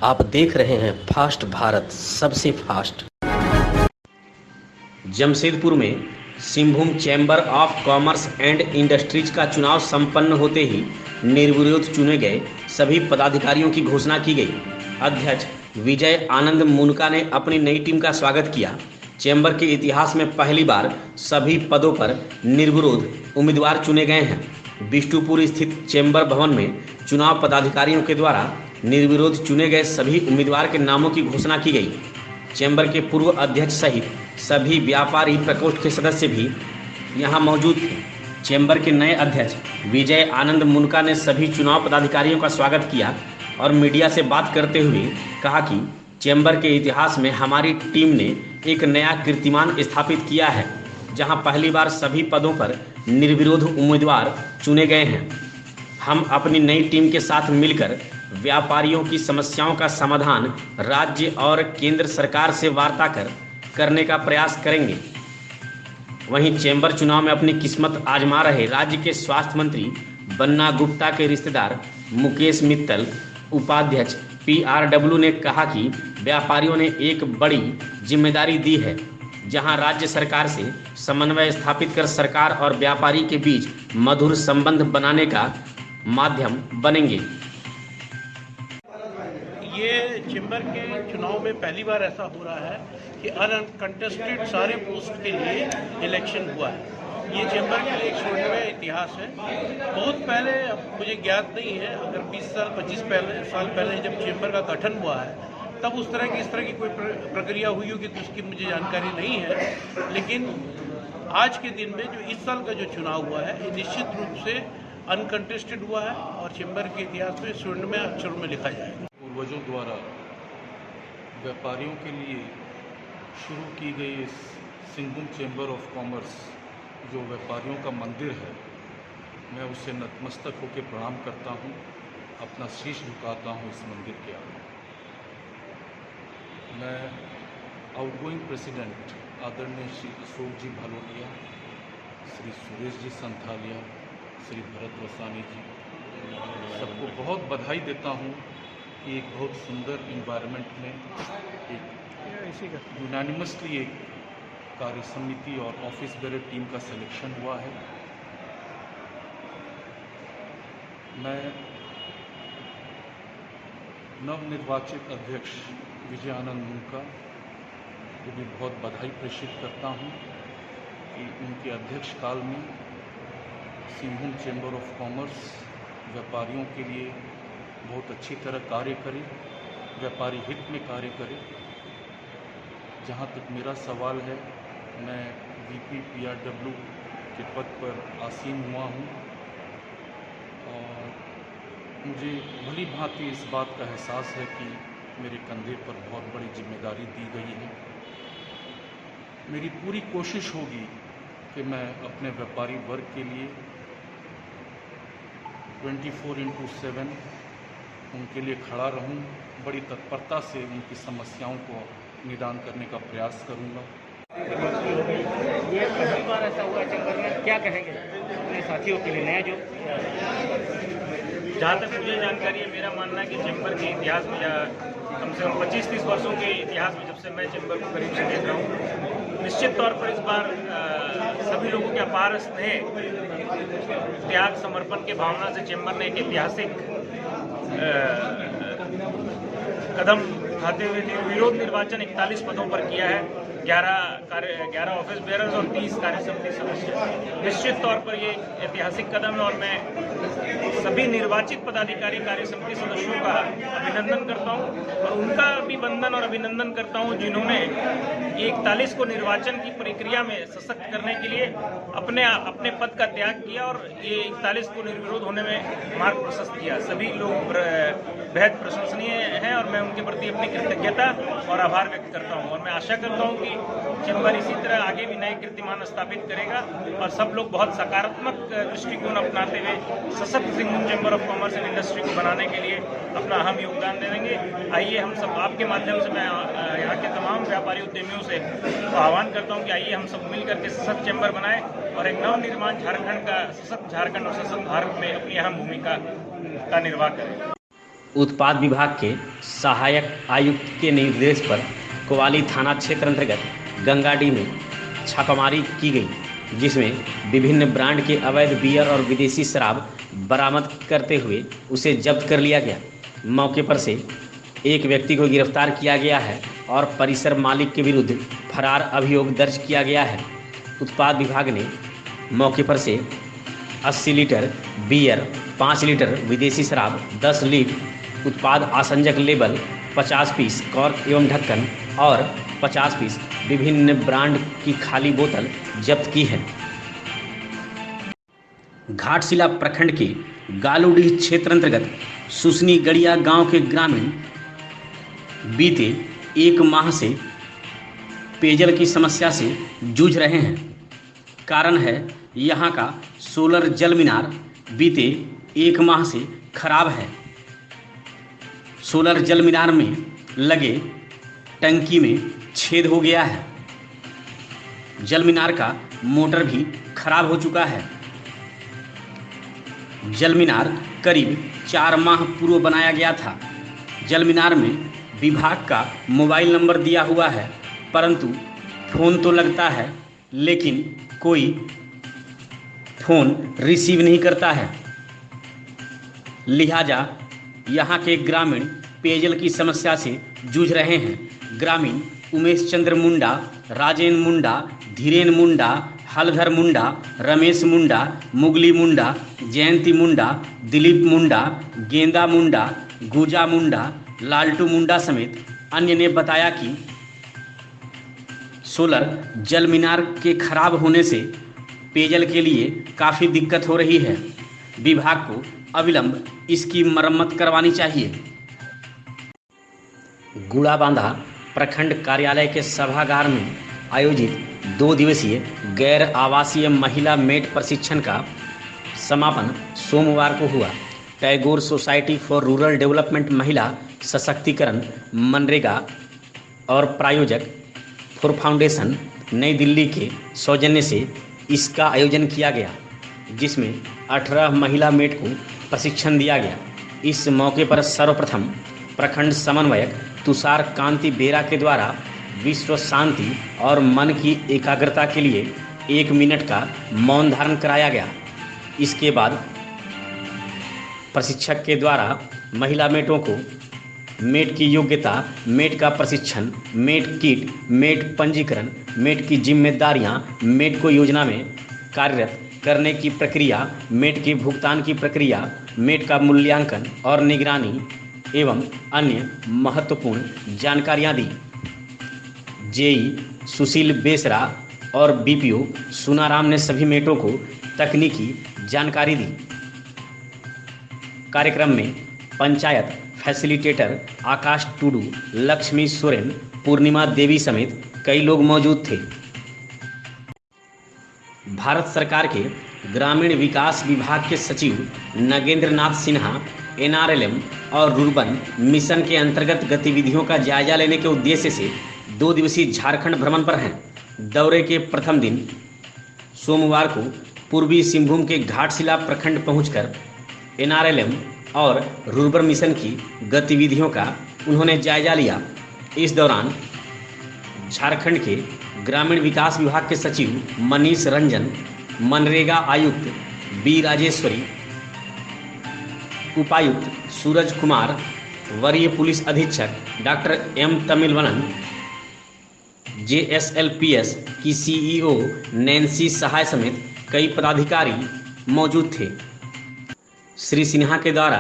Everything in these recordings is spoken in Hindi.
आप देख रहे हैं फास्ट भारत, सबसे फास्ट। जमशेदपुर में Singhbhum chamber of commerce and industries का चुनाव संपन्न होते ही निर्विरोध चुने गए सभी पदाधिकारियों की घोषणा की गई। अध्यक्ष विजय आनंद मुनका ने अपनी नई टीम का स्वागत किया। चैम्बर के इतिहास में पहली बार सभी पदों पर निर्विरोध उम्मीदवार चुने गए हैं। बिष्टुपुर स्थित चैम्बर भवन में चुनाव पदाधिकारियों के द्वारा निर्विरोध चुने गए सभी उम्मीदवार के नामों की घोषणा की गई। चैम्बर के पूर्व अध्यक्ष सहित सभी व्यापारी प्रकोष्ठ के सदस्य भी यहां मौजूद थे। चैम्बर के नए अध्यक्ष विजय आनंद मुनका ने सभी चुनाव पदाधिकारियों का स्वागत किया और मीडिया से बात करते हुए कहा कि चैम्बर के इतिहास में हमारी टीम ने एक नया कीर्तिमान स्थापित किया है, जहां पहली बार सभी पदों पर निर्विरोध उम्मीदवार चुने गए हैं। हम अपनी नई टीम के साथ मिलकर व्यापारियों की समस्याओं का समाधान राज्य और केंद्र सरकार से वार्ता करने का प्रयास करेंगे। वहीं चैम्बर चुनाव में अपनी किस्मत आजमा रहे राज्य के स्वास्थ्य मंत्री बन्ना गुप्ता के रिश्तेदार मुकेश मित्तल उपाध्यक्ष PRW ने कहा कि व्यापारियों ने एक बड़ी जिम्मेदारी दी है, जहां राज्य सरकार से समन्वय स्थापित कर सरकार और व्यापारी के बीच मधुर संबंध बनाने का माध्यम बनेंगे। ये चैम्बर के चुनाव में पहली बार ऐसा हो रहा है कि अनकंटेस्टेड सारे पोस्ट के लिए इलेक्शन हुआ है। ये चैम्बर के लिए एक स्वर्णिम इतिहास है। बहुत पहले, अब मुझे ज्ञात नहीं है, अगर 20 साल 25 साल पहले जब चैम्बर का गठन हुआ है तब इस तरह की कोई प्रक्रिया हुई होगी तो उसकी मुझे जानकारी नहीं है। लेकिन आज के दिन में जो इस साल का जो चुनाव हुआ है ये निश्चित रूप से अनकंटेस्टेड हुआ है और चैम्बर के इतिहास में स्वर्णिम अक्षरों में लिखा जाएगा। पूर्वजों द्वारा व्यापारियों के लिए शुरू की गई इस सिंहभूम चैम्बर ऑफ कॉमर्स जो व्यापारियों का मंदिर है, मैं उससे नतमस्तक होकर प्रणाम करता हूँ, अपना शीश झुकाता हूँ इस मंदिर के आगे। मैं आउटगोइंग प्रेसिडेंट आदरणीय श्री अशोक जी भालोटिया, श्री सुरेश जी संथालिया, श्री भरत वसानी जी, सबको बहुत बधाई देता हूँ कि एक बहुत सुंदर इन्वायरमेंट में एक यूनानिमसली एक कार्य समिति और ऑफिस बेरर टीम का सिलेक्शन हुआ है। मैं नवनिर्वाचित अध्यक्ष विजय आनंद मुनका को भी बहुत बधाई प्रेषित करता हूं कि उनके अध्यक्ष काल में सिंहभूम चैम्बर ऑफ कॉमर्स व्यापारियों के लिए बहुत अच्छी तरह कार्य करे, व्यापारी हित में कार्य करे। जहाँ तक मेरा सवाल है, मैं VP PRW के पद पर आसीन हुआ हूँ और मुझे भली भांति इस बात का एहसास है कि मेरे कंधे पर बहुत बड़ी जिम्मेदारी दी गई है। मेरी पूरी कोशिश होगी कि मैं अपने व्यापारी वर्ग के लिए 24/7 उनके लिए खड़ा रहूं, बड़ी तत्परता से उनकी समस्याओं को निदान करने का प्रयास करूंगा। ये पहली बार ऐसा हुआ चैम्बर में, क्या कहेंगे अपने साथियों के लिए नया जो? जहाँ तक मुझे जानकारी है, मेरा मानना है कि चैम्बर के इतिहास में या कम से कम 25-30 वर्षों के इतिहास में, जब से मैं चैम्बर को करीब से देख रहा हूँ, निश्चित तौर पर इस बार सभी लोगों के अपार स्नेह, त्याग, समर्पण के भावना से चैम्बर ने एक ऐतिहासिक कदम उठाते हुए निर्विरोध निर्वाचन 41 पदों पर किया है। 11 ऑफिस बेयरर्स और 30 कार्य समिति सदस्य। निश्चित तौर पर ये ऐतिहासिक कदम है और मैं सभी निर्वाचित पदाधिकारी कार्य समिति सदस्यों का अभिनंदन करता हूं और उनका भी वंदन और अभिनंदन करता हूं जिन्होंने 41 को निर्वाचन की प्रक्रिया में सशक्त करने के लिए अपने पद का त्याग किया और ये 41 को निर्विरोध होने में मार्ग प्रशस्त किया। सभी लोग बेहद प्रशंसनीय हैं और मैं उनके प्रति अपनी कृतज्ञता और आभार व्यक्त करता हूं और मैं आशा करता हूं कि चैम्बर इसी तरह आगे भी नए कीर्तिमान स्थापित करेगा और सब लोग बहुत सकारात्मक दृष्टिकोण अपनाते हुए सशक्त Singhbhum chamber of commerce and industry को बनाने के लिए अपना अहम योगदान देंगे। आइए हम सब, आपके माध्यम से मैं यहाँ के तमाम व्यापारी उद्यमियों से आह्वान करता हूँ कि आइए हम सब मिलकर के सशक्त चैम्बर बनाएं और एक नवनिर्माण झारखंड का, सशक्त झारखंड और सशक्त भारत में अपनी अहम भूमिका का निर्वाह करें। उत्पाद विभाग के सहायक आयुक्त के निर्देश पर कोवाली थाना क्षेत्र अंतर्गत गंगाडी में छापामारी की गई, जिसमें विभिन्न ब्रांड के अवैध बियर और विदेशी शराब बरामद करते हुए उसे जब्त कर लिया गया। मौके पर से एक व्यक्ति को गिरफ्तार किया गया है और परिसर मालिक के विरुद्ध फरार अभियोग दर्ज किया गया है। उत्पाद विभाग ने मौके पर से 80 लीटर बियर, 5 लीटर विदेशी शराब, 10 लीटर उत्पाद आसंजक लेबल, 50 पीस कॉर्क एवं ढक्कन और 50 पीस विभिन्न ब्रांड की खाली बोतल जब्त की है। घाटशिला प्रखंड के गालूडीह क्षेत्र अंतर्गत सुसनी गड़िया गांव के ग्रामीण बीते 1 माह से पेयजल की समस्या से जूझ रहे हैं। कारण है यहां का सोलर जल मीनार बीते 1 माह से खराब है। सोलर जल मीनार में लगे टंकी में छेद हो गया है। जल मीनार का मोटर भी खराब हो चुका है। जल मीनार करीब 4 माह पूर्व बनाया गया था। जल मीनार में विभाग का मोबाइल नंबर दिया हुआ है, परंतु फ़ोन तो लगता है लेकिन कोई फ़ोन रिसीव नहीं करता है। लिहाजा यहाँ के ग्रामीण पेयजल की समस्या से जूझ रहे हैं। ग्रामीण उमेश चंद्र मुंडा, राजेन मुंडा, धीरेन मुंडा, हलधर मुंडा, रमेश मुंडा, मुगली मुंडा, जयंती मुंडा, दिलीप मुंडा, गेंदा मुंडा, गुजा मुंडा, लालटू मुंडा समेत अन्य ने बताया कि सोलर जल मीनार के खराब होने से पेयजल के लिए काफ़ी दिक्कत हो रही है। विभाग को अविलंब इसकी मरम्मत करवानी चाहिए। गुड़ाबांधा प्रखंड कार्यालय के सभागार में आयोजित 2 दिवसीय गैर आवासीय महिला मेट प्रशिक्षण का समापन सोमवार को हुआ। Tagore society for rural development महिला सशक्तिकरण मनरेगा और प्रायोजक फॉर फाउंडेशन नई दिल्ली के सौजन्य से इसका आयोजन किया गया, जिसमें 18 महिला मेट को प्रशिक्षण दिया गया। इस मौके पर सर्वप्रथम प्रखंड समन्वयक तुषार कांति बेरा के द्वारा विश्व शांति और मन की एकाग्रता के लिए 1 मिनट का मौन धारण कराया गया। इसके बाद प्रशिक्षक के द्वारा महिला मेटों को मेट की योग्यता, मेट का प्रशिक्षण, मेट किट, मेट पंजीकरण, मेट की जिम्मेदारियां, मेट को योजना में कार्यरत करने की प्रक्रिया, मेट के भुगतान की प्रक्रिया, मेट का मूल्यांकन और निगरानी एवं अन्य महत्वपूर्ण जानकारियां दी। जेई सुशील बेसरा और बीपीओ सुनाराम ने सभी मेटों को तकनीकी जानकारी दी। कार्यक्रम में पंचायत फैसिलिटेटर आकाश टुडू, लक्ष्मी सोरेन, पूर्णिमा देवी समेत कई लोग मौजूद थे। भारत सरकार के ग्रामीण विकास विभाग के सचिव नगेंद्र नाथ सिन्हा NRLM और रुर्बन मिशन के अंतर्गत गतिविधियों का जायजा लेने के उद्देश्य से 2 दिवसीय झारखंड भ्रमण पर हैं। दौरे के प्रथम दिन सोमवार को पूर्वी सिंहभूम के घाटशिला प्रखंड पहुंचकर NRLM और रुर्बन मिशन की गतिविधियों का उन्होंने जायजा लिया। इस दौरान झारखंड के ग्रामीण विकास विभाग के सचिव मनीष रंजन, मनरेगा आयुक्त बी राजेश्वरी, उपायुक्त सूरज कुमार, वरीय पुलिस अधीक्षक डॉक्टर M तमिलवनन, JSLPS की CEO नैन्सी सहाय समेत कई पदाधिकारी मौजूद थे। श्री सिन्हा के द्वारा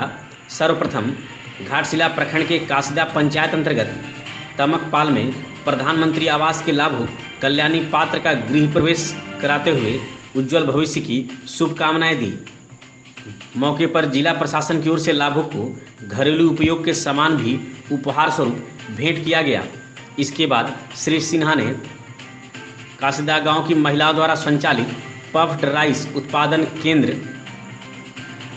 सर्वप्रथम घाटशिला प्रखंड के कासिदा पंचायत अंतर्गत तमकपाल में प्रधानमंत्री आवास के लाभुक कल्याणी पात्र का गृह प्रवेश कराते हुए उज्जवल भविष्य की शुभकामनाएं दी। मौके पर जिला प्रशासन की ओर से लाभुक को घरेलू उपयोग के सामान भी उपहार स्वरूप भेंट किया गया। इसके बाद श्री सिन्हा ने कासिदा गांव की महिलाओं द्वारा संचालित पफ्ड राइस उत्पादन केंद्र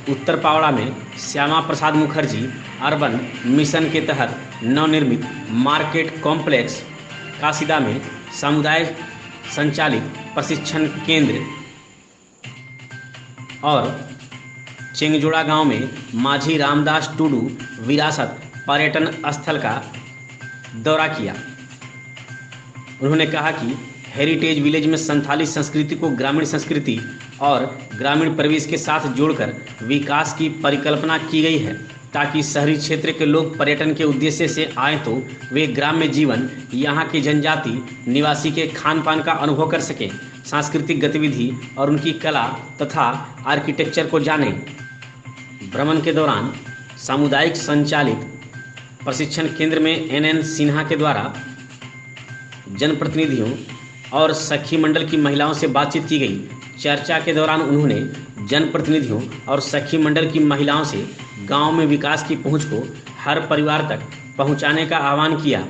उत्तर पावड़ा में श्यामा प्रसाद मुखर्जी अर्बन मिशन के तहत नवनिर्मित मार्केट कॉम्प्लेक्स कासिदा में समुदाय संचालित प्रशिक्षण केंद्र और चेंगजोड़ा गांव में माझी रामदास टूडू विरासत पर्यटन स्थल का दौरा किया। उन्होंने कहा कि हेरिटेज विलेज में संथाली संस्कृति को ग्रामीण संस्कृति और ग्रामीण परिवेश के साथ जोड़कर विकास की परिकल्पना की गई है, ताकि शहरी क्षेत्र के लोग पर्यटन के उद्देश्य से आए तो वे ग्राम्य जीवन, यहाँ के जनजाति निवासी के खान पान का अनुभव कर सकें, सांस्कृतिक गतिविधि और उनकी कला तथा आर्किटेक्चर को जानें। भ्रमण के दौरान सामुदायिक संचालित प्रशिक्षण केंद्र में NN सिन्हा के द्वारा जनप्रतिनिधियों और सखी मंडल की महिलाओं से बातचीत की गई। चर्चा के दौरान उन्होंने जनप्रतिनिधियों और सखी मंडल की महिलाओं से गांव में विकास की पहुंच को हर परिवार तक पहुंचाने का आह्वान किया।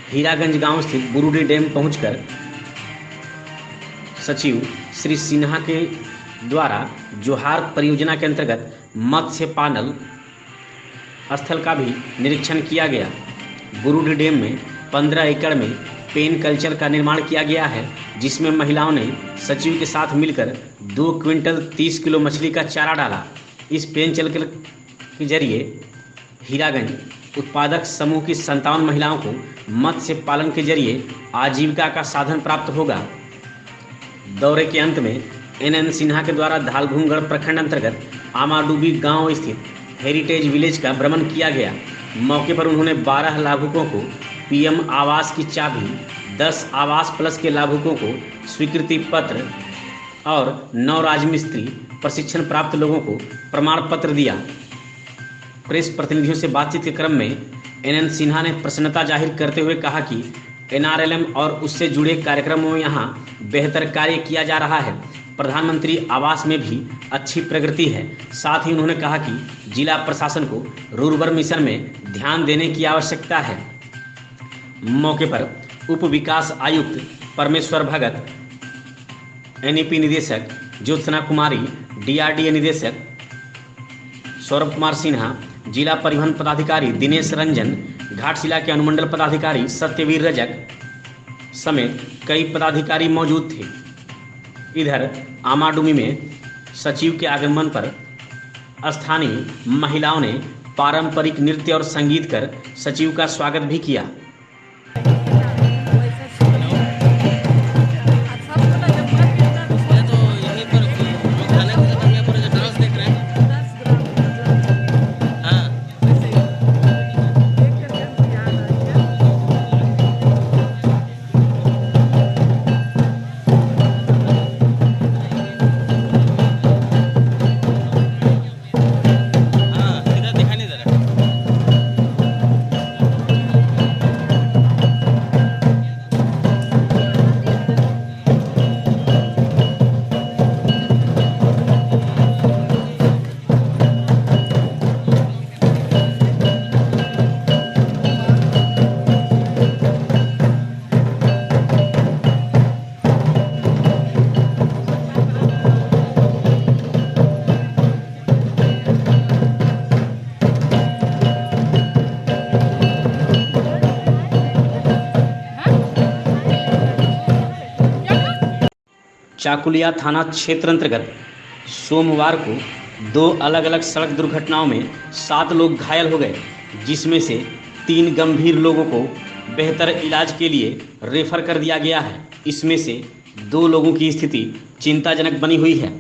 हीरागंज गांव स्थित बुरुडी डैम पहुंचकर सचिव श्री सिन्हा के द्वारा जोहार परियोजना के अंतर्गत मत्स्य पालन स्थल का भी निरीक्षण किया गया। बुरुडी डैम में 15 एकड़ में पेन कल्चर का निर्माण किया गया है, जिसमें महिलाओं ने सचिव के साथ मिलकर 2 क्विंटल 30 किलो मछली का चारा डाला। इस पेन कल्चर के जरिए हीरागंज उत्पादक समूह की 57 महिलाओं को मत्स्य पालन के जरिए आजीविका का साधन प्राप्त होगा। दौरे के अंत में NN सिन्हा के द्वारा धालभूमगढ़ प्रखंड अंतर्गत आमाडुबी गांव स्थित हेरिटेज विलेज का भ्रमण किया गया। मौके पर उन्होंने 12 लाभुकों को PM आवास की चाबी, 10 आवास प्लस के लाभुकों को स्वीकृति पत्र और 9 राजमिस्त्री प्रशिक्षण प्राप्त लोगों को प्रमाण पत्र दिया। प्रेस प्रतिनिधियों से बातचीत के क्रम में NN सिन्हा ने प्रसन्नता जाहिर करते हुए कहा कि NRLM और उससे जुड़े कार्यक्रमों में यहाँ बेहतर कार्य किया जा रहा है। प्रधानमंत्री आवास में भी अच्छी प्रगति है। साथ ही उन्होंने कहा कि जिला प्रशासन को रूरबन मिशन में ध्यान देने की आवश्यकता है। मौके पर उप विकास आयुक्त परमेश्वर भगत, NEP निदेशक ज्योत्सना कुमारी, DRDA निदेशक सौरभ कुमार सिन्हा, जिला परिवहन पदाधिकारी दिनेश रंजन, घाटशिला के अनुमंडल पदाधिकारी सत्यवीर रजक समेत कई पदाधिकारी मौजूद थे। इधर आमाडुमी में सचिव के आगमन पर स्थानीय महिलाओं ने पारंपरिक नृत्य और संगीत कर सचिव का स्वागत भी किया। चाकुलिया थाना क्षेत्र अंतर्गत सोमवार को 2 अलग अलग सड़क दुर्घटनाओं में 7 लोग घायल हो गए, जिसमें से 3 गंभीर लोगों को बेहतर इलाज के लिए रेफर कर दिया गया है। इसमें से 2 लोगों की स्थिति चिंताजनक बनी हुई है।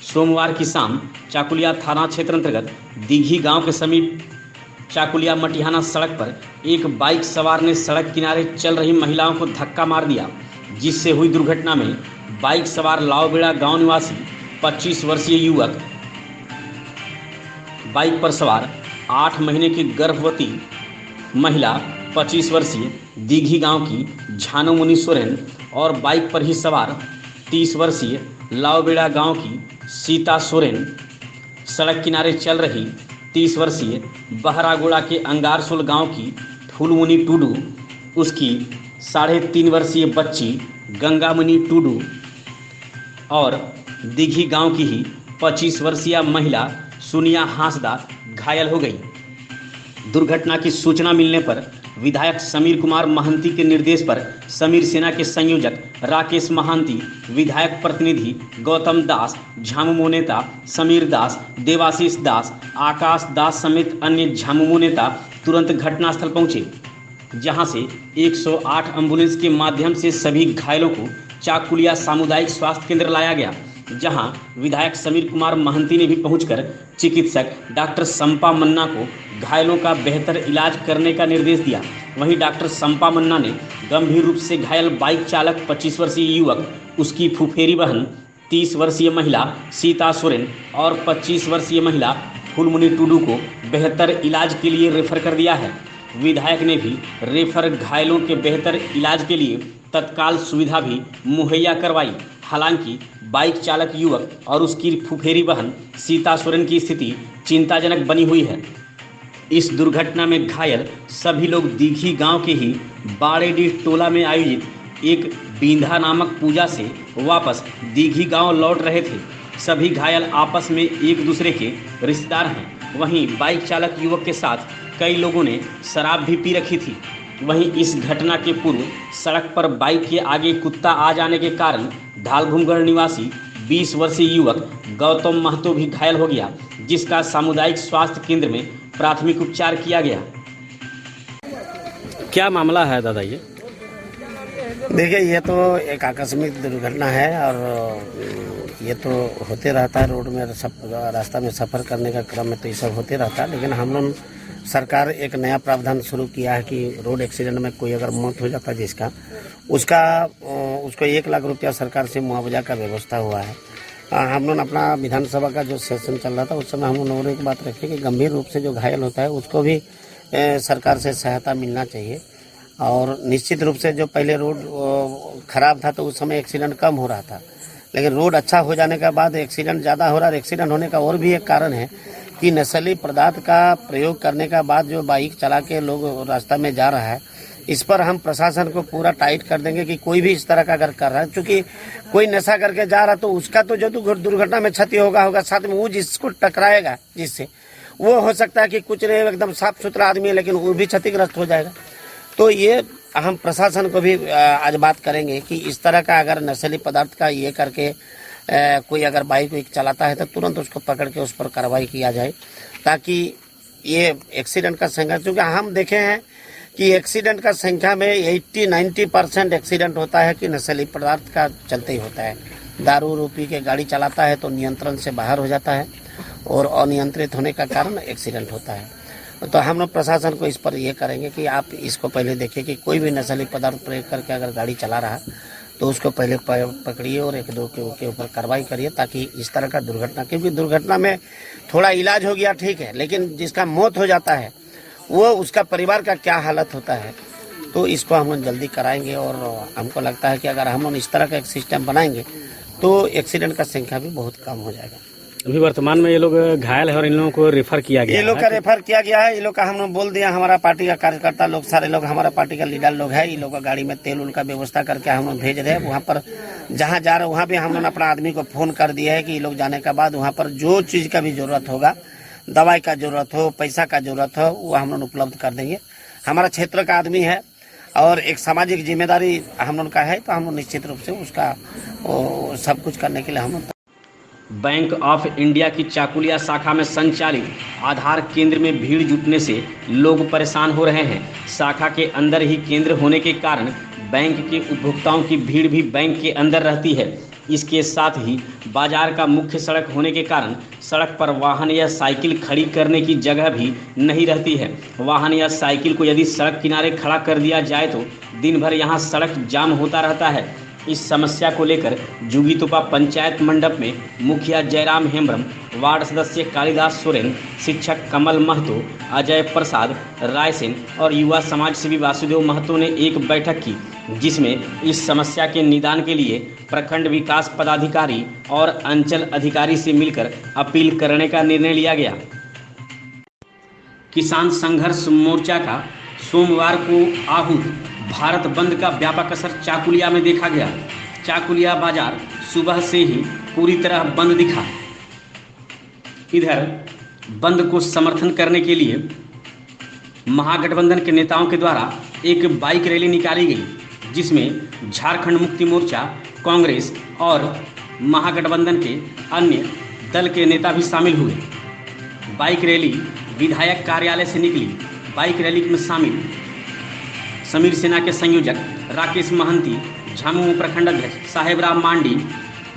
सोमवार की शाम चाकुलिया थाना क्षेत्र अंतर्गत दीघी गांव के समीप चाकुलिया मटिहाना सड़क पर एक बाइक सवार ने सड़क किनारे चल रही महिलाओं को धक्का मार दिया, जिससे हुई दुर्घटना में बाइक सवार लावबेड़ा गांव निवासी 25 वर्षीय युवक, बाइक पर सवार 8 महीने की गर्भवती महिला 25 वर्षीय दीघी गांव की झानो मुनि सोरेन और बाइक पर ही सवार 30 वर्षीय लावबेड़ा गांव की सीता सोरेन सड़क किनारे चल रही 30 वर्षीय बहरागोड़ा के अंगारसोल गांव की फूलमुनि टूडू, उसकी 3.5 वर्षीय बच्ची गंगामणि टूडू और दीघी गांव की ही 25 वर्षीय महिला सुनिया हांसदा घायल हो गई। दुर्घटना की सूचना मिलने पर विधायक समीर कुमार महंती के निर्देश पर समीर सेना के संयोजक राकेश महांती, विधायक प्रतिनिधि गौतम दास, झामुमो नेता समीर दास, देवाशीष दास, आकाश दास समेत अन्य झामुमो नेता तुरंत घटनास्थल पहुंचे, जहां से 108 एम्बुलेंस के माध्यम से सभी घायलों को चाकुलिया सामुदायिक स्वास्थ्य केंद्र लाया गया, जहां विधायक समीर कुमार महंती ने भी पहुंचकर चिकित्सक डॉक्टर संपा मन्ना को घायलों का बेहतर इलाज करने का निर्देश दिया। वहीं डॉक्टर संपा मन्ना ने गंभीर रूप से घायल बाइक चालक 25 वर्षीय युवक, उसकी फुफेरी बहन 30 वर्षीय महिला सीता सोरेन और 25 वर्षीय महिला फूलमुनी टुडू को बेहतर इलाज के लिए रेफर कर दिया है। विधायक ने भी रेफर घायलों के बेहतर इलाज के लिए तत्काल सुविधा भी मुहैया करवाई। हालांकि बाइक चालक युवक और उसकी फुफेरी बहन सीता सोरेन की स्थिति चिंताजनक बनी हुई है। इस दुर्घटना में घायल सभी लोग दीघी गांव के ही बाड़ेडीह टोला में आयोजित एक बींधा नामक पूजा से वापस दीघी गांव लौट रहे थे। सभी घायल आपस में एक दूसरे के रिश्तेदार हैं। वहीं बाइक चालक युवक के साथ कई लोगों ने शराब भी पी रखी थी। वहीं इस घटना के पूर्व सड़क पर बाइक के आगे कुत्ता आ जाने के कारण ढालघुमगढ़ निवासी 20 वर्षीय युवक गौतम महतो भी घायल हो गया, जिसका सामुदायिक स्वास्थ्य केंद्र में प्राथमिक उपचार किया गया। क्या मामला है दादा ये? देखिए, ये तो एक आकस्मिक दुर्घटना है और ये तो होते रहता है। रोड में रास्ता में सफ़र करने का क्रम में तो ये सब होते रहता है। लेकिन हम लोग सरकार एक नया प्रावधान शुरू किया है कि रोड एक्सीडेंट में कोई अगर मौत हो जाता है जिसका उसको 1 लाख रुपया सरकार से मुआवजा का व्यवस्था हुआ है। हम लोग अपना विधानसभा का जो सेशन चल रहा था उस समय हम लोगों ने एक बात रखी कि गंभीर रूप से जो घायल होता है उसको भी सरकार से सहायता मिलना चाहिए। और निश्चित रूप से जो पहले रोड खराब था तो उस समय एक्सीडेंट कम हो रहा था, लेकिन रोड अच्छा हो जाने के बाद एक्सीडेंट ज़्यादा हो रहा है। एक्सीडेंट होने का और भी एक कारण है कि नशीली पदार्थ का प्रयोग करने का बाद जो बाइक चला के लोग रास्ता में जा रहा है, इस पर हम प्रशासन को पूरा टाइट कर देंगे कि कोई भी इस तरह का अगर कर रहा है, क्योंकि कोई नशा करके जा रहा तो उसका तो जो दुर्घटना में क्षति होगा साथ में वो जिसको टकराएगा जिससे वो हो सकता है कि कुछ नहीं एकदम साफ सुथरा आदमी है लेकिन वो भी क्षतिग्रस्त हो जाएगा। तो ये हम प्रशासन को भी आज बात करेंगे कि इस तरह का अगर नशीली पदार्थ का ये करके कोई अगर बाइक चलाता है तो तुरंत उसको पकड़ के उस पर कार्रवाई किया जाए, ताकि ये एक्सीडेंट का संख्या, क्योंकि हम देखे हैं कि एक्सीडेंट का संख्या में 80-90% एक्सीडेंट होता है कि नशीली पदार्थ का चलते ही होता है। दारू रूपी के गाड़ी चलाता है तो नियंत्रण से बाहर हो जाता है और अनियंत्रित होने का कारण एक्सीडेंट होता है। तो हम लोग प्रशासन को इस पर ये करेंगे कि आप इसको पहले देखिए कि कोई भी नशीली पदार्थ प्रयोग करके अगर गाड़ी चला रहा है तो उसको पहले पकड़िए और 1-2 के ऊपर कार्रवाई करिए, ताकि इस तरह का दुर्घटना, क्योंकि दुर्घटना में थोड़ा इलाज हो गया ठीक है, लेकिन जिसका मौत हो जाता है वो उसका परिवार का क्या हालत होता है, तो इसको हम लोग जल्दी कराएंगे। और हमको लगता है कि अगर हम लोग इस तरह का एक सिस्टम बनाएंगे तो एक्सीडेंट का संख्या भी बहुत कम हो जाएगा। अभी वर्तमान में ये लोग घायल है और इन लोगों को रेफर किया गया है। ये लोग का रेफर किया गया है। ये लोग का हम लोग बोल दिया, हमारा पार्टी का कार्यकर्ता लोग सारे लोग हमारा पार्टी का लीडर लोग है, ये लोग का गाड़ी में तेल उल का व्यवस्था करके हम लोग भेज रहे हैं। वहाँ पर जहाँ जा रहे वहाँ भी हम लोग अपना आदमी को फोन कर दिया है कि ये लोग जाने के बाद वहाँ पर जो चीज़ का भी जरूरत होगा, दवाई का जरूरत हो, पैसा का जरूरत हो, वो हम लोग उपलब्ध कर देंगे। हमारा क्षेत्र का आदमी है और एक सामाजिक जिम्मेदारी हम लोग का है, तो हम लोग निश्चित रूप से उसका सब कुछ करने के लिए हम लोग। बैंक ऑफ इंडिया की चाकुलिया शाखा में संचालित आधार केंद्र में भीड़ जुटने से लोग परेशान हो रहे हैं। शाखा के अंदर ही केंद्र होने के कारण बैंक के उपभोक्ताओं की भीड़ भी बैंक के अंदर रहती है। इसके साथ ही बाजार का मुख्य सड़क होने के कारण सड़क पर वाहन या साइकिल खड़ी करने की जगह भी नहीं रहती है। वाहन या साइकिल को यदि सड़क किनारे खड़ा कर दिया जाए तो दिन भर यहाँ सड़क जाम होता रहता है। इस समस्या को लेकर जुगीतोपा पंचायत मंडप में मुखिया जयराम हेम्ब्रम, वार्ड सदस्य कालिदास सोरेन, शिक्षक कमल महतो, अजय प्रसाद रायसेन और युवा समाज सेवी वासुदेव महतो ने एक बैठक की, जिसमें इस समस्या के निदान के लिए प्रखंड विकास पदाधिकारी और अंचल अधिकारी से मिलकर अपील करने का निर्णय लिया गया। किसान संघर्ष मोर्चा का सोमवार को आहूत भारत बंद का व्यापक असर चाकुलिया में देखा गया। चाकुलिया बाजार सुबह से ही पूरी तरह बंद दिखा। इधर बंद को समर्थन करने के लिए महागठबंधन के नेताओं के द्वारा एक बाइक रैली निकाली गई, जिसमें झारखंड मुक्ति मोर्चा, कांग्रेस और महागठबंधन के अन्य दल के नेता भी शामिल हुए। बाइक रैली विधायक कार्यालय से निकली। बाइक रैली में शामिल समीर सेना के संयोजक राकेश महंती, झामुमो प्रखंड अध्यक्ष साहेबराम मांडी,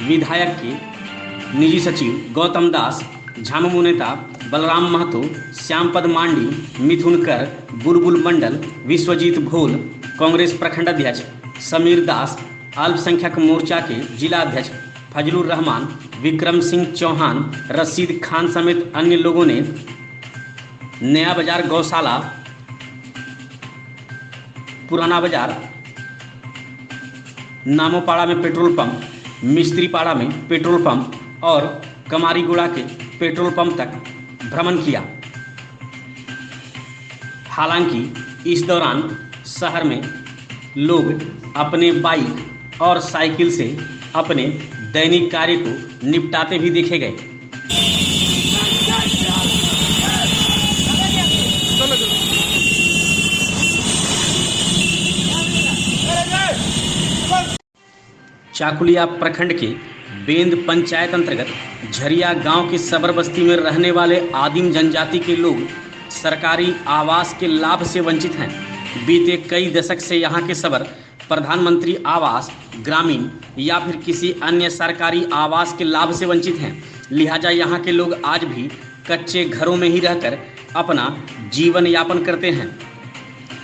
विधायक के निजी सचिव गौतम दास, झामुमो नेता बलराम महतो, श्यामपद मांडी, मिथुन कर, बुलबुल मंडल, विश्वजीत भोल, कांग्रेस प्रखंड अध्यक्ष समीर दास, अल्पसंख्यक मोर्चा के जिला अध्यक्ष फजलुर रहमान, विक्रम सिंह चौहान, रशीद खान समेत अन्य लोगों ने नया बाजार गौशाला, पुराना बाजार, नामोपाड़ा में पेट्रोल पंप, मिस्त्रीपाड़ा में पेट्रोल पंप और कमारीगुड़ा के पेट्रोल पंप तक भ्रमण किया। हालांकि इस दौरान शहर में लोग अपने बाइक और साइकिल से अपने दैनिक कार्य को निपटाते भी देखे गए। चाकुलिया प्रखंड के बेंद पंचायत अंतर्गत झरिया गांव की सबर बस्ती में रहने वाले आदिम जनजाति के लोग सरकारी आवास के लाभ से वंचित हैं। बीते कई दशक से यहां के सबर प्रधानमंत्री आवास ग्रामीण या फिर किसी अन्य सरकारी आवास के लाभ से वंचित हैं। लिहाजा यहां के लोग आज भी कच्चे घरों में ही रहकर अपना जीवन यापन करते हैं।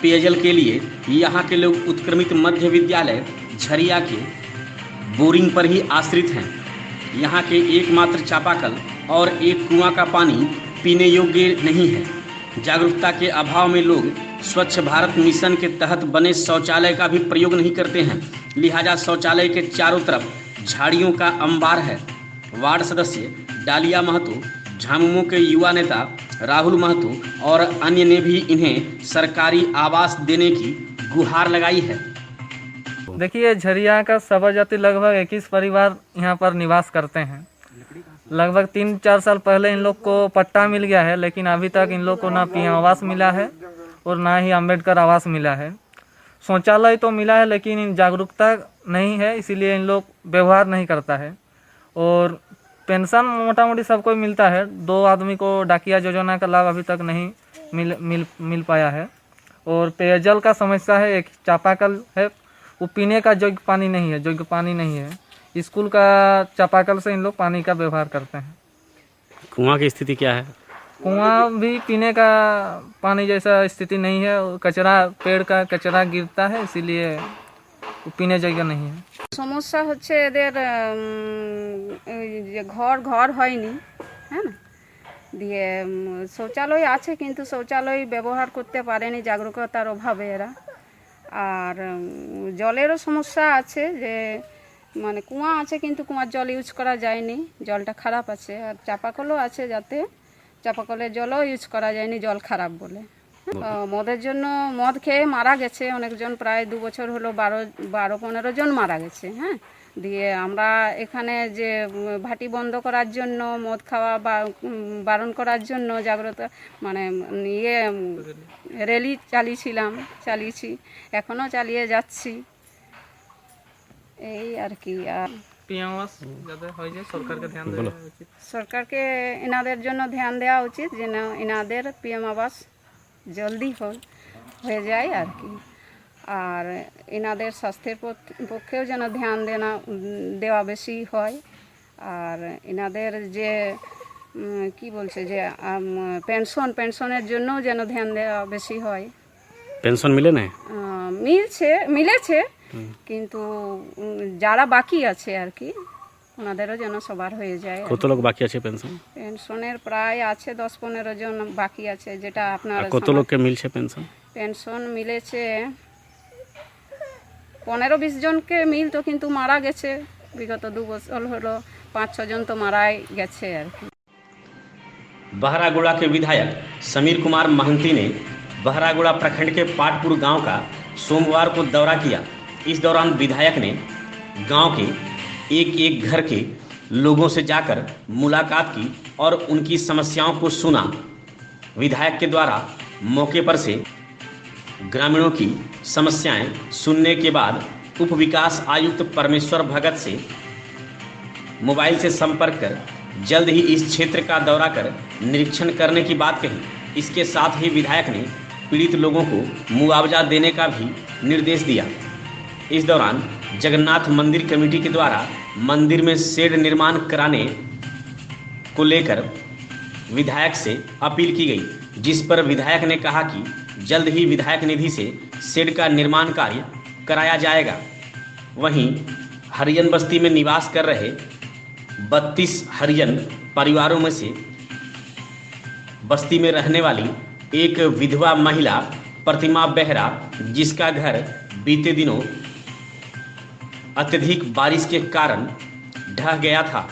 पेयजल के लिए यहां के लोग उत्क्रमित मध्य विद्यालय झरिया के बोरिंग पर ही आश्रित हैं। यहाँ के एकमात्र चापाकल और एक कुआं का पानी पीने योग्य नहीं है। जागरूकता के अभाव में लोग स्वच्छ भारत मिशन के तहत बने शौचालय का भी प्रयोग नहीं करते हैं। लिहाजा शौचालय के चारों तरफ झाड़ियों का अंबार है। वार्ड सदस्य डालिया महतो, झामुमो के युवा नेता राहुल महतो और अन्य ने भी इन्हें सरकारी आवास देने की गुहार लगाई है। देखिए, झरिया का सबर जाति लगभग 21 परिवार यहाँ पर निवास करते हैं। लगभग 3-4 साल पहले इन लोग को पट्टा मिल गया है, लेकिन अभी तक इन लोग को ना पीएम आवास मिला है और ना ही अंबेडकर आवास मिला है। शौचालय तो मिला है, लेकिन जागरूकता नहीं है, इसीलिए इन लोग व्यवहार नहीं करता है। और पेंशन मोटा मोटी सबको मिलता है। 2 आदमी को डाकिया योजना का लाभ अभी तक नहीं मिल पाया है। और पेयजल का समस्या है। एक चापाकल है, वो पीने का योग्य पानी नहीं है। स्कूल का चापाकल से इन लोग पानी का व्यवहार करते हैं। कुआं की स्थिति क्या है? कुआं भी पीने का पानी जैसा स्थिति नहीं है। कचरा, पेड़ का कचरा गिरता है, इसीलिए पीने योग्य नहीं है। समस्या হচ্ছে এদের যে ঘর হয়নি, হ্যাঁ না, দিয়ে শৌচালয় আছে কিন্তু শৌচালয় ব্যবহার করতে পারেনি জাগরুকতার অভাবে এরা। আর জলেরও সমস্যা আছে, যে মানে কুয়া আছে কিন্তু কুয়ার জল ইউজ করা যায়নি, জলটা খারাপ আছে। আর চাপাকলও আছে, যাতে চাপাকলের জলও ইউজ করা যায়নি, জল খারাপ বলে। মদের জন্য মদ খেয়ে মারা গেছে অনেকজন, প্রায় 2 বছর হলো 12-15 জন মারা গেছে। হ্যাঁ, দিয়ে আমরা এখানে যে ভাটি বন্ধ করার জন্য, মদ খাওয়া বারণ করার জন্য জাগ্রত মানে র্যালি চালিয়েছি, এখনও চালিয়ে যাচ্ছি, এই আর কি। আর पीएम आवास যাতে হয় যে সরকারকে ধ্যান দেওয়া উচিত। সরকারকে এনাদের জন্য ধ্যান দেওয়া উচিত, যেন এনাদের পিএম আবাস জলদি হয়ে যায় আর কি। আর এনাদের স্বাস্থ্যের পক্ষেও যেন ধ্যান দেওয়া বেশি হয়। আর এনাদের যে কি বলছে যে পেনশনের জন্যও যেন ধ্যান দেওয়া বেশি হয়। পেনশন মিলে না? মিলেছে, কিন্তু যারা বাকি আছে আর কি, ওনাদেরও যেন সবার হয়ে যায়। কত লোক বাকি আছে পেনশন? পেনশনের প্রায় আছে 10-15 জন বাকি আছে। যেটা আপনার কত লোককে মিলছে পেনশন? পেনশন মিলেছে 15-20 জনকে মিলতো, কিন্তু মারা গেছে বিগত 2 বছর হলো 5-6 জন তো মারাই গেছে আর কি। बहरागुड़ा के विधायक समीर कुमार महंती ने बहरागुड़ा प्रखंड के पाटपुर गांव का सोमवार को दौरा किया। इस दौरान विधायक ने गांव के एक घर के लोगों से जाकर मुलाकात की और उनकी समस्याओं को सुना। विधायक के द्वारा मौके पर से ग्रामीणों की समस्याएं सुनने के बाद उप विकास आयुक्त परमेश्वर भगत से मोबाइल से संपर्क कर जल्द ही इस क्षेत्र का दौरा कर निरीक्षण करने की बात कही। इसके साथ ही विधायक ने पीड़ित लोगों को मुआवजा देने का भी निर्देश दिया। इस दौरान जगन्नाथ मंदिर कमेटी के द्वारा मंदिर में शेड निर्माण कराने को लेकर विधायक से अपील की गई, जिस पर विधायक ने कहा कि जल्द ही विधायक निधि से शेड का निर्माण कार्य कराया जाएगा। वहीं हरिजन बस्ती में निवास कर रहे 32 हरिजन परिवारों में से बस्ती में रहने वाली एक विधवा महिला प्रतिमा बेहरा, जिसका घर बीते दिनों अत्यधिक बारिश के कारण ढह गया था,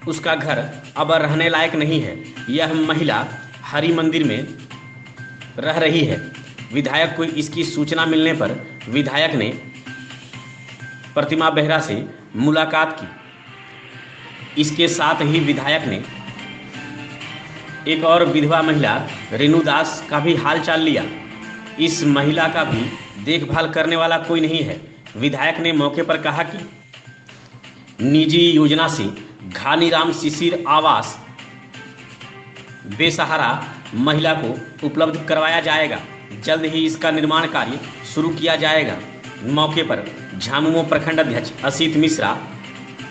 उसका घर अब रहने लायक नहीं है। यह महिला हरि मंदिर में रह रही है। विधायक को इसकी सूचना मिलने पर विधायक ने प्रतिमा बेहरा से मुलाकात की। इसके साथ ही विधायक ने एक और विधवा महिला रेणु दास का भी हालचाल लिया। इस महिला का भी देखभाल करने वाला कोई नहीं है। विधायक ने मौके पर कहा कि निजी योजना से घानीराम शिशिर आवास बेसहारा महिला को उपलब्ध करवाया जाएगा। जल्द ही इसका निर्माण कार्य शुरू किया जाएगा। मौके पर झामुमो प्रखंड अध्यक्ष असित मिश्रा,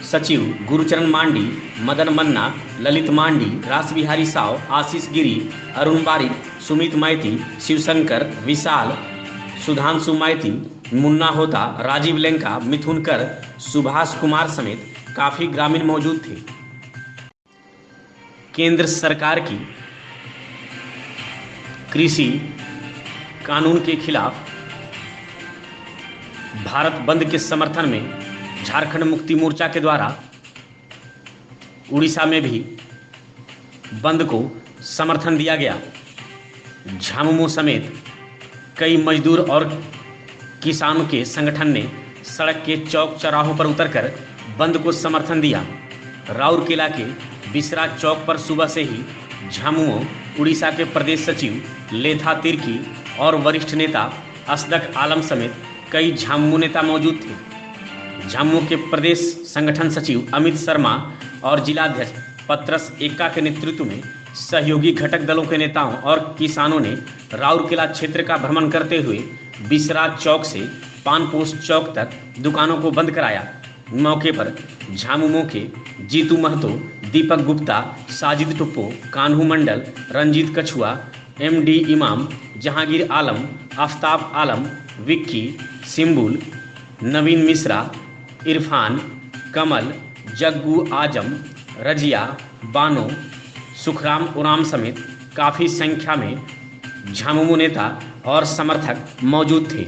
सचिव गुरुचरण मांडी, मदन मन्ना, ललित मांडी, रास बिहारी साव, आशीष गिरी, अरुण बारिक, सुमित मैती, शिवशंकर, विशाल, सुधांशु मैती, मुन्ना होता, राजीव लेंका, मिथुन कर, सुभाष कुमार समेत काफी ग्रामीण मौजूद थे। केंद्र सरकार की कृषि कानून के खिलाफ भारत बंद के समर्थन में झारखंड मुक्ति मोर्चा के द्वारा उड़ीसा में भी बंद को समर्थन दिया गया। झामुमो समेत कई मजदूर और किसानों के संगठन ने सड़क के चौक चौराहों पर उतरकर बंद को समर्थन दिया। राउरकेला के बिसरा चौक पर सुबह से ही झामुमो उड़ीसा के प्रदेश सचिव लेथा तिर्की और वरिष्ठ नेता असदक आलम समेत कई झामुमो नेता मौजूद थे। झामुमो के प्रदेश संगठन सचिव अमित शर्मा और जिलाध्यक्ष पत्रस एक्का के नेतृत्व में सहयोगी घटक दलों के नेताओं और किसानों ने राउरकेला क्षेत्र का भ्रमण करते हुए बिसरा चौक से पानपोस्ट चौक तक दुकानों को बंद कराया। मौके पर झामुमो के जीतू महतो, दीपक गुप्ता, साजिद टुप्पो, कान्हू मंडल, रंजीत कछुआ, MD इमाम, जहांगीर आलम, आफ्ताब आलम, विक्की, सिम्बुल, नवीन मिश्रा, इरफान, कमल, जग्गू आजम, रजिया, बानो, सुखराम उराम समेत काफ़ी संख्या में झामुमो नेता और समर्थक मौजूद थे।